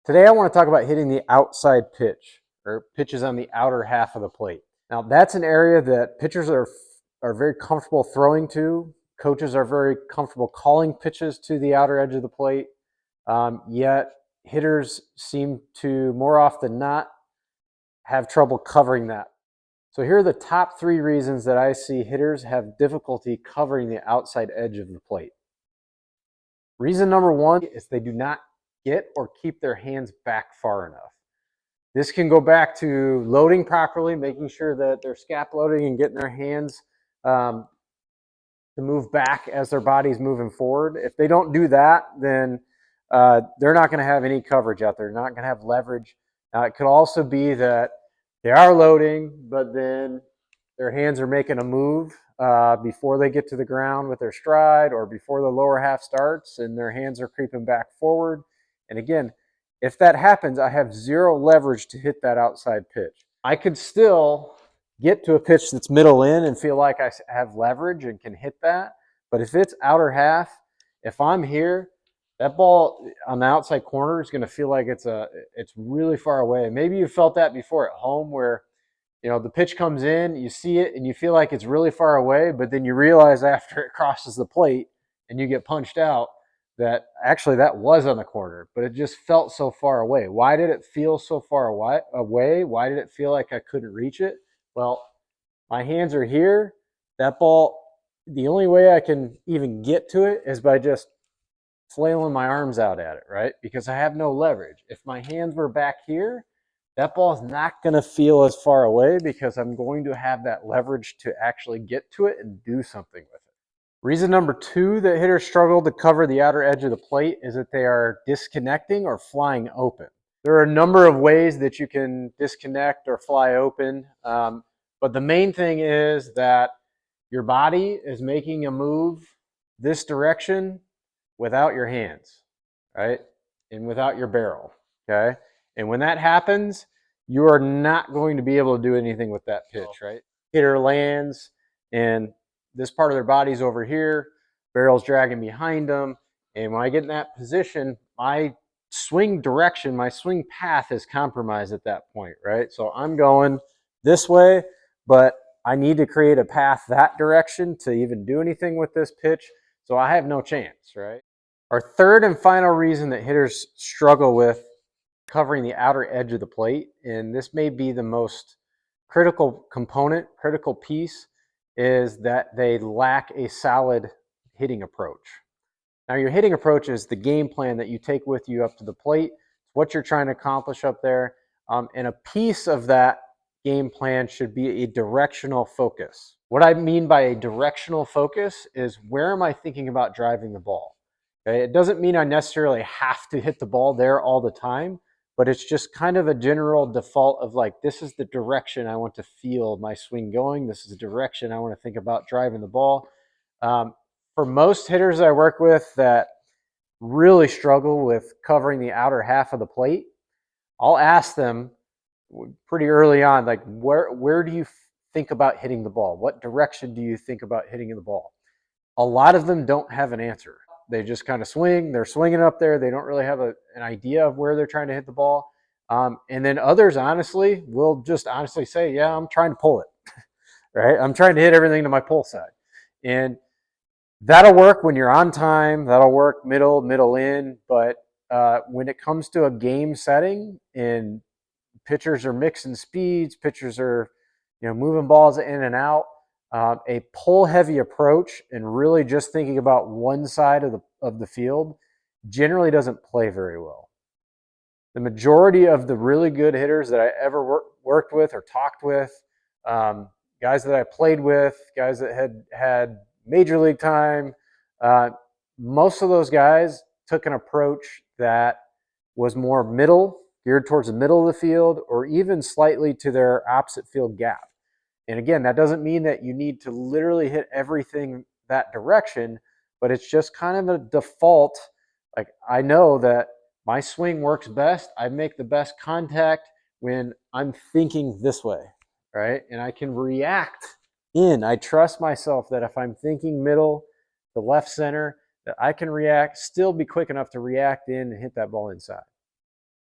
Today I want to talk about hitting the outside pitch, or pitches on the outer half of the plate. Now that's an area that pitchers are very comfortable throwing to. Coaches are very comfortable calling pitches to the outer edge of the plate. Yet hitters seem to, more often than not, have trouble covering that. So here are the top 3 reasons that I see hitters have difficulty covering the outside edge of the plate. Reason number 1 is they do not get or keep their hands back far enough. This can go back to loading properly, making sure that they're scap loading and getting their hands to move back as their body's moving forward. If they don't do that, then they're not going to have any coverage out there. They're not going to have leverage. It could also be that they are loading, but then their hands are making a move before they get to the ground with their stride, or before the lower half starts and their hands are creeping back forward. And again, if that happens, I have zero leverage to hit that outside pitch. I could still get to a pitch that's middle in and feel like I have leverage and can hit that. But if it's outer half, if I'm here, that ball on the outside corner is going to feel like it's really far away. Maybe you felt that before at home, where the pitch comes in, you see it, and you feel like it's really far away, but then you realize after it crosses the plate and you get punched out that actually that was on the corner, but it just felt so far away. Why did it feel so far away? Why did it feel like I couldn't reach it? Well, my hands are here. That ball, the only way I can even get to it is by just flailing my arms out at it, right? Because I have no leverage. If my hands were back here, that ball is not going to feel as far away because I'm going to have that leverage to actually get to it and do something with it. Reason number 2 that hitters struggle to cover the outer edge of the plate is that they are disconnecting or flying open. There are a number of ways that you can disconnect or fly open, but the main thing is that your body is making a move this direction without your hands, right? And without your barrel, okay? And when that happens, you are not going to be able to do anything with that pitch, right? Hitter lands, and this part of their body's over here, barrel's dragging behind them, and when I get in that position, my swing direction, my swing path is compromised at that point, right? So I'm going this way, but I need to create a path that direction to even do anything with this pitch, so I have no chance, right? Our third and final reason that hitters struggle with covering the outer edge of the plate, and this may be the most critical component, critical piece, is that they lack a solid hitting approach. Now, your hitting approach is the game plan that you take with you up to the plate. It's what you're trying to accomplish up there. And a piece of that game plan should be a directional focus. What I mean by a directional focus is, where am I thinking about driving the ball? Okay? It doesn't mean I necessarily have to hit the ball there all the time, but it's just kind of a general default of like, this is the direction I want to feel my swing going. This is the direction I want to think about driving the ball. For most hitters I work with that really struggle with covering the outer half of the plate, I'll ask them pretty early on, like, where do you think about hitting the ball? What direction do you think about hitting the ball? A lot of them don't have an answer. They just kind of swing. They're swinging up there. They don't really have an idea of where they're trying to hit the ball. And then others, honestly, will just honestly say, yeah, I'm trying to pull it, right? I'm trying to hit everything to my pull side. And that'll work when you're on time. That'll work middle in. But when it comes to a game setting and pitchers are mixing speeds, pitchers are moving balls in and out, a pull-heavy approach and really just thinking about one side of the field generally doesn't play very well. The majority of the really good hitters that I ever worked with or talked with, guys that I played with, guys that had major league time, most of those guys took an approach that was more middle, geared towards the middle of the field, or even slightly to their opposite field gap. And again, that doesn't mean that you need to literally hit everything that direction, but it's just kind of a default. Like, I know that my swing works best. I make the best contact when I'm thinking this way, right? And I can react in. I trust myself that if I'm thinking middle, the left center, that I can react, still be quick enough to react in and hit that ball inside.